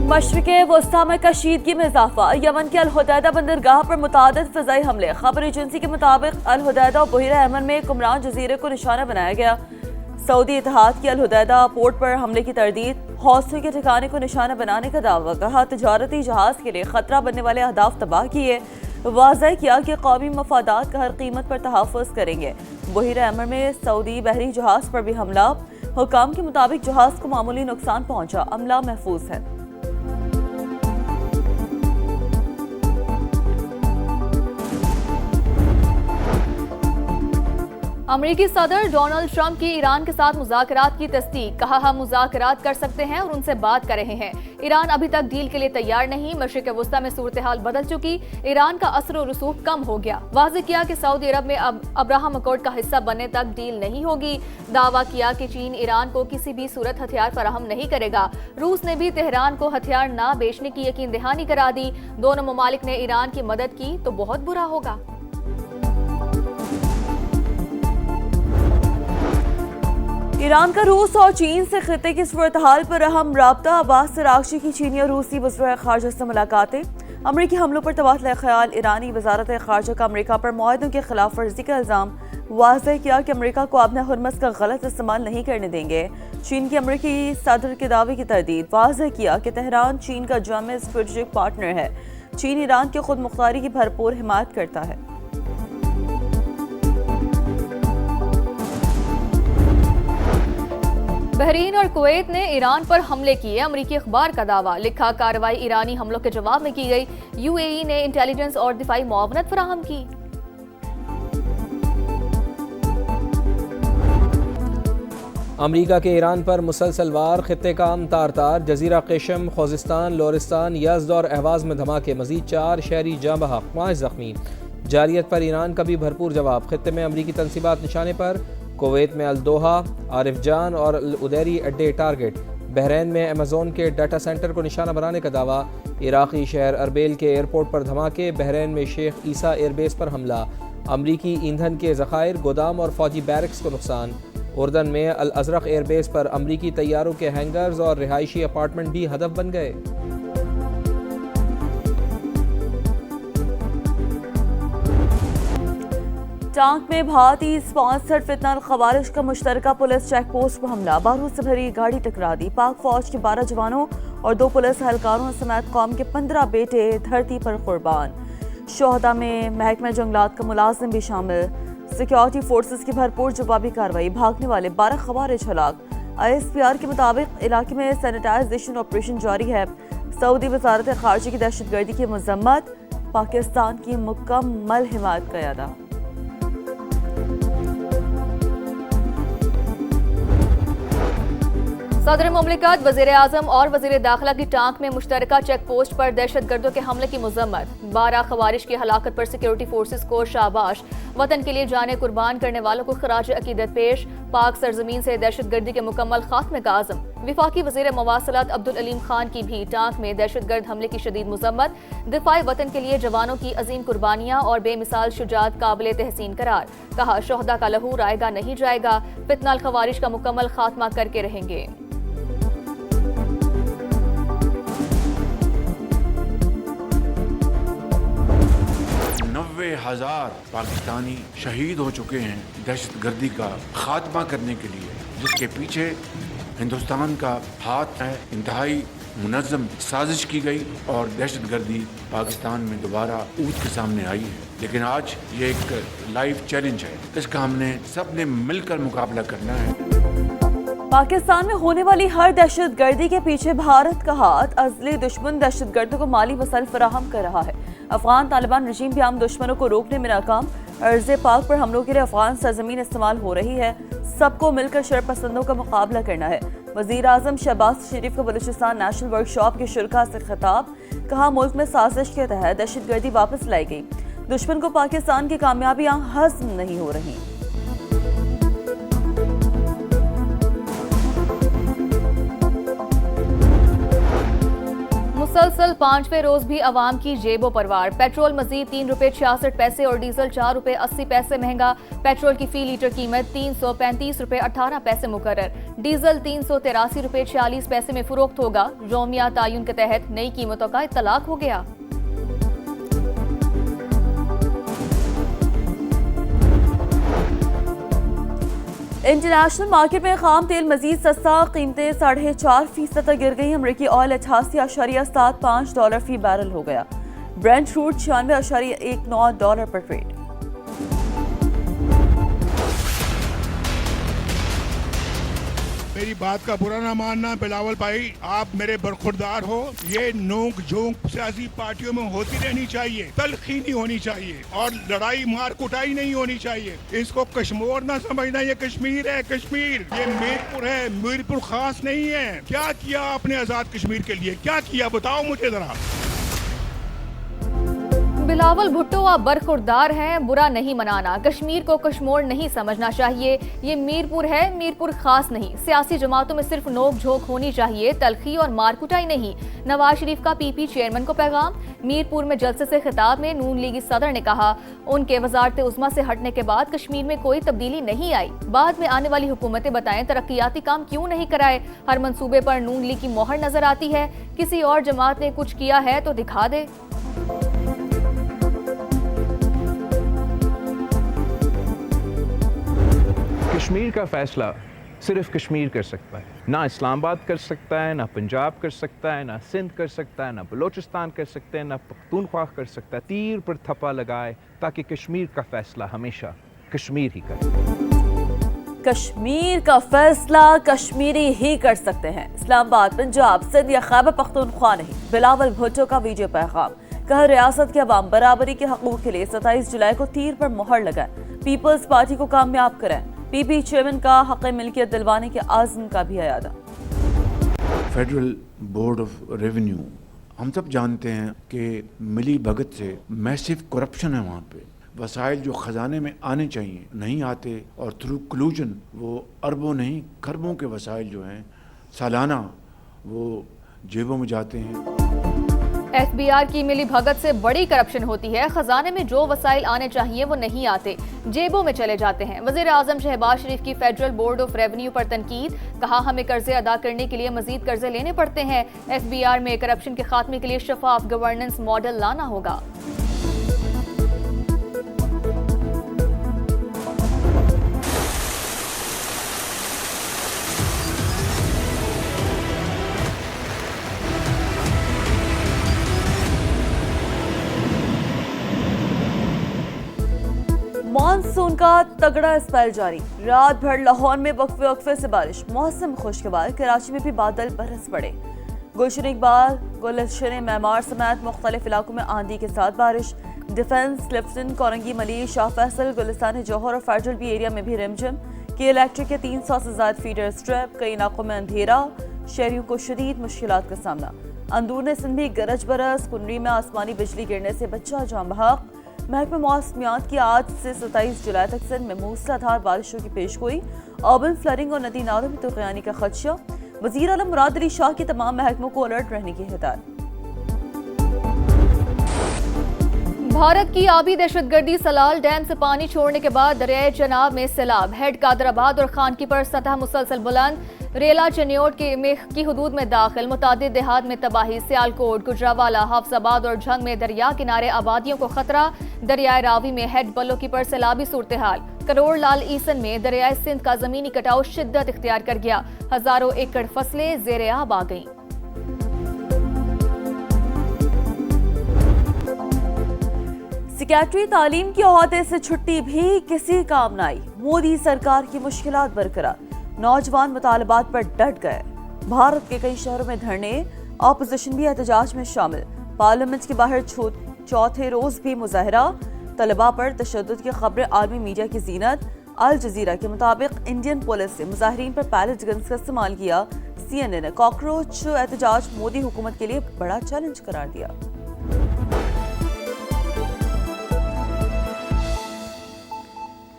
मशरिक़े वस्ता में कशीदगी में इजाफा। यमन के अल-हुदैदा बंदरगाह पर मुतादिद फ़िज़ाई हमले। खबर एजेंसी के मुताबिक अल-हुदैदा और बहीरा यमन में कुमरान जजीरे को निशाना बनाया गया। सऊदी इत्तेहाद की अल-हुदैदा पोर्ट पर हमले की तरदीद। हौसले के ठिकाने को निशाना बनाने का दावा। कहा तजारती जहाज के लिए खतरा बनने वाले अहदाफ तबाह किए। वाज़ह किया कि कौमी मफादात का हर कीमत पर तहफ़्फ़ुज़ करेंगे। बहीरा यमन में सऊदी बहरी जहाज पर भी हमला। हुकाम के मुताबिक जहाज को मामूली नुकसान पहुंचा, अमला महफूज है। अमेरिकी सदर डोनाल्ड ट्रंप की ईरान के साथ मुज़ाकरात की तस्दीक। कहा हम मुज़ाकरात कर सकते हैं और उनसे बात कर रहे हैं। ईरान अभी तक डील के लिए तैयार नहीं। मशरिक़ वस्ता में सूरत हाल बदल चुकी। ईरान का असर और रसूख कम हो गया। वाज़ेह किया कि सऊदी अरब में अब अब्राहम अकॉर्ड का हिस्सा बनने तक डील नहीं होगी। दावा किया कि चीन ईरान को किसी भी सूरत हथियार फराहम नहीं करेगा। रूस ने भी तेहरान को हथियार न बेचने की यकीन दहानी करा दी। दोनों ममालिक ने ईरान की मदद की तो बहुत बुरा होगा। ईरान का रूस और चीन से खिते की सूरत हाल पर अहम राब्ता। अब्बास अराग़ची की चीनी और रूसी वज़ीर ख़ारजा से मुलाकातें। अमरीकी हमलों पर तबादला ख्याल। ईरानी वज़ारत ख़ारजा का अमरीका पर मुआहदों की खिलाफ वर्जी का इल्ज़ाम। वाज़ह किया कि अमरीका को अपने हुर्मस का गलत इस्तेमाल नहीं करने देंगे। चीन की अमरीकी सदर के दावे की तरदीद। वाज़ह किया कि तेहरान चीन का जामे स्ट्रेटेजिक पार्टनर है। चीन ईरान की खुद मुख्तारी की भरपूर हिमायत करता है। बहरीन और कुवैत ने ईरान पर हमले किए। अमरीकी अखबार का दावा। लिखा कार्रवाई ईरानी हमलों के जवाब में की गई। यूएई ने इंटेलिजेंस और दिफाई मुआवनत फराहम की। अमरीका के ईरान पर मुसलसल वार। खित्ते का तार तार। जजीरा केशम, खोजिस्तान, लोरिस्तान, यज़्द और अहवाज में धमाके। मजीद 4 शहरी जाँ बहक, 5 जख्मी। जारियत पर ईरान का भी भरपूर जवाब। खित्ते में अमरीकी तनसीबात निशाने पर। कुवैत में अल-दोहा, आरिफ जान और अल-उदैरी अड्डे टारगेट। बहरीन में अमेज़न के डाटा सेंटर को निशाना बनाने का दावा। इराक़ी शहर अरबेल के एयरपोर्ट पर धमाके। बहरीन में शेख ईसा एयरबेस पर हमला। अमरीकी ईंधन के ज़खायर, गोदाम और फौजी बैरक्स को नुकसान। उर्दन में अल-अज़रक एयरबेस पर अमरीकी तैयारों के हैंगर्स और रिहायशी अपार्टमेंट भी हदफ बन गए। टांक में भारतीय स्पॉन्सर्ड फितनल खवारिश का मुश्तरका पुलिस चेक पोस्ट पर हमला। बारूद से भरी गाड़ी टकरा दी। पाक फौज के 12 जवानों और 2 पुलिस एहलकारों समेत कौम के 15 बेटे धरती पर कुर्बान। शोहदा में महकमा जंगलात का मुलाजिम भी शामिल। सिक्योरिटी फोर्सेस की भरपूर जवाबी कार्रवाई। भागने वाले 12 खवारिज हलाक। ISPR के मुताबिक इलाके में सैनिटाइजेशन ऑपरेशन जारी है। सऊदी वजारत खारजा की दहशतगर्दी की मजम्मत। पाकिस्तान की मुकम्मल हिमायत का अदा। सदर मुमलिकत, वज़ीर आज़म और वज़ीर दाखिला की टांक में मुश्तरका चेक पोस्ट पर दहशतगर्दों के हमले की मजम्मत। 12 खवारिश की हलाकत पर सिक्योरिटी फोर्सेस को शाबाश। वतन के लिए जाने कुर्बान करने वालों को खराज अकीदत पेश। पाक सरजमीन से दहशतगर्दी के मुकम्मल खात्मे का आज़म। विफाकी वज़ीर मवासलात अब्दुल अलीम खान की भी टांक में दहशतगर्द हमले की शदीद मजम्मत। दिफाई वतन के लिए जवानों की अजीम कुर्बानियां और बेमिसाल शुजात काबिल तहसीन करार। कहा शोहदा का लहू रायगा नहीं जाएगा। फितनल खवारिश का मुकम्मल खात्मा करके रहेंगे। 90,000 पाकिस्तानी शहीद हो चुके हैं दहशतगर्दी का खात्मा करने के लिए, जिसके पीछे हिंदुस्तान का हाथ है। इंतहाई मुनज़्ज़म साजिश की गई और दहशतगर्दी पाकिस्तान में दोबारा ऊँच के सामने आई है। लेकिन आज ये एक लाइव चैलेंज है। इसका हमने सब ने मिलकर मुकाबला करना है। पाकिस्तान में होने वाली हर दहशतगर्दी के पीछे भारत का हाथ। अज़ली दुश्मन दहशतगर्दों को माली वसाइल फराहम कर रहा है। अफगान तालिबान रजीम भी आम दुश्मनों को रोकने में नाकाम। अर्ज़ पाक पर हमलों के लिए अफगान सरजमीन इस्तेमाल हो रही है। सबको मिलकर शरपसंदों का मुकाबला करना है। वज़ीर आज़म शहबाज शरीफ का बलूचिस्तान नेशनल वर्कशॉप के शुरका से खिताब। कहा मुल्क में साजिश के तहत दहशतगर्दी वापस लाई गई। दुश्मन को पाकिस्तान की कामयाबियां हज़म नहीं हो रही। मुसलसल 5वें रोज भी अवाम की जेबों पर वार। पेट्रोल मजीद ₹3.66 और डीजल ₹4.80 महंगा। पेट्रोल की फी लीटर कीमत ₹335.18 मुकर्रर। डीजल ₹383.40 में फरोख्त होगा। यौमिया तायुन के तहत नई कीमतों का इत्तलाक हो गया। इंटरनेशनल मार्केट में खाम तेल मजीद सस्ता, कीमतें 4.5% तक गिर गई। अमरीकी ऑयल $88.75 फी बैरल हो गया। ब्रेंट क्रूड $96.19 पर ट्रेड। मेरी बात का बुरा ना मानना बिलावल भाई, आप मेरे बरखुरदार हो। ये नोक झोंक सियासी पार्टियों में होती रहनी चाहिए, तलखी नहीं होनी चाहिए और लड़ाई मार कुटाई नहीं होनी चाहिए। इसको कश्मीर ना समझना, ये कश्मीर है। कश्मीर ये मीरपुर है, मीरपुर खास नहीं है। क्या किया आपने आजाद कश्मीर के लिए, क्या किया बताओ मुझे जरा। बिलावल भुट्टो आप बरखुरदार हैं, बुरा नहीं मनाना। कश्मीर को कश्मीर नहीं समझना चाहिए। ये मीरपुर है, मीरपुर खास नहीं। सियासी जमातों में सिर्फ नोक झोंक होनी चाहिए, तलखी और मारकुटाई नहीं। नवाज शरीफ का पीपी चेयरमैन को पैगाम। मीरपुर में जलसे से खिताब में नून लीगी सदर ने कहा, उनके वजारत उज़्मा से हटने के बाद कश्मीर में कोई तब्दीली नहीं आई। बाद में आने वाली हुकूमतें बताएं तरक्याती काम क्यों नहीं कराए। हर मंसूबे पर नून लीग की मोहर नजर आती है। किसी और जमात ने कुछ किया है तो दिखा दे। कश्मीर का फैसला सिर्फ कश्मीर कर सकता है, ना इस्लामाबाद कर सकता है, ना पंजाब कर सकता है, ना सिंध कर सकता है, ना बलोचिस्तान कर सकते हैं, ना पख्तूनख्वा कर सकता है। तीर पर थप्पा लगाए ताकि कश्मीर का फैसला हमेशा कश्मीर ही करे। कश्मीर का फैसला कश्मीरी ही कर सकते हैं, इस्लामाबाद, पंजाब, सिंध या खैबर पख्तूनख्वा नहीं। बिलावल भुट्टो का वीडियो पैगाम। कहा, रियासत के अवाम बराबरी के हकूक के लिए 27 जुलाई को तीर पर मोहर लगाए। पीपल्स पार्टी को कामयाब करें। पीपी चेयरमैन का हक मिल्कियत दिलवाने के आज़म का भी अयादा। फेडरल बोर्ड ऑफ रेवेन्यू, हम सब जानते हैं कि मिली भगत से मैसिव करप्शन है वहाँ पे। वसाइल जो ख़जाने में आने चाहिए नहीं आते और थ्रू कलूजन वो अरबों नहीं खरबों के वसाइल जो हैं सालाना वो जेबों में जाते हैं। एफबीआर की मिली भगत से बड़ी करप्शन होती है। खजाने में जो वसाइल आने चाहिए वो नहीं आते, जेबों में चले जाते हैं। वजीर आजम शहबाज शरीफ की फेडरल बोर्ड ऑफ रेवेन्यू पर तनकीद। कहा, हमें कर्जे अदा करने के लिए मजीद कर्जे लेने पड़ते हैं। एफबीआर में करप्शन के खात्मे के लिए शफाफ गवर्नेंस मॉडल लाना होगा। मानसून का तगड़ा स्पेल जारी। रात भर लाहौर में वक्फे वक्फे से बारिश। मौसम खुशगवार। कराची में भी बादल बरस पड़े। गुलशन इकबाल, गुलशन मैमार समेत मुख्तलिफ इलाकों में आंधी के साथ बारिश। डिफेंस, लिफ्टन, कोरंगी, मलिक, शाह फैसल, गुलिस्तान जौहर और फैजल भी एरिया में भी रिमझिम। के इलेक्ट्रिक के 300 से ज्यादा फीडर स्ट्रिप। कई इलाकों में अंधेरा। शहरियों को शदीद मुश्किलात का सामना। अंदूर सिंध भी गरज बरस। कुंडरी में आसमानी बिजली गिरने से बच्चा जाम बहक। महकमा मौसमियात की आज से 27 जुलाई तक सिंध में मूसलाधार बारिशों की पेशगोई। अर्बन फ्लडिंग और नदी नालों में तुगयानी का खदशा। वजीर आलम मुराद अली शाह की तमाम महकमों को अलर्ट रहने की हिदायत। भारत की आबी दहशतगर्दी सलाल डैम से पानी छोड़ने के बाद दरियाए चनाब में सैलाब। हेड कादराबाद और खानकी पर सतह मुसलसल बुलंद। रेला चन्योट की हदूद में दाखिल। मुतादिद देहात में तबाही। सियालकोट, गुजरावाला, हाफजाबाद और झंग में दरिया किनारे आबादियों को खतरा। दरियाए रावी में हेड बल्लोकी पर सैलाबी सूरत हाल। करोड़ लाल ईसन में दरियाए सिंध का जमीनी कटाव शिद्दत इख्तियार कर गया। हजारों एकड़ फसलें ज़ेरे आब आ गईं। सेक्रेटरी तालीम की ओहदे से छुट्टी भी किसी काम न आई। मोदी सरकार की मुश्किलात बरकरार। नौजवान मुतालबात पर डट गए। भारत के कई शहरों में धरने। ऑपोजिशन भी एहतजाज में शामिल। पार्लियामेंट के बाहर चौथे रोज भी मुजाहरा। तलबा पर तशद्दुद की खबरें आलमी मीडिया की जीनत। अल जजीरा के मुताबिक इंडियन पुलिस ने मुजाहिरीन पर पैलेट गन्स का इस्तेमाल किया। CNN ने कॉकरोच एहतजाज मोदी हुकूमत के लिए बड़ा चैलेंज करार दिया।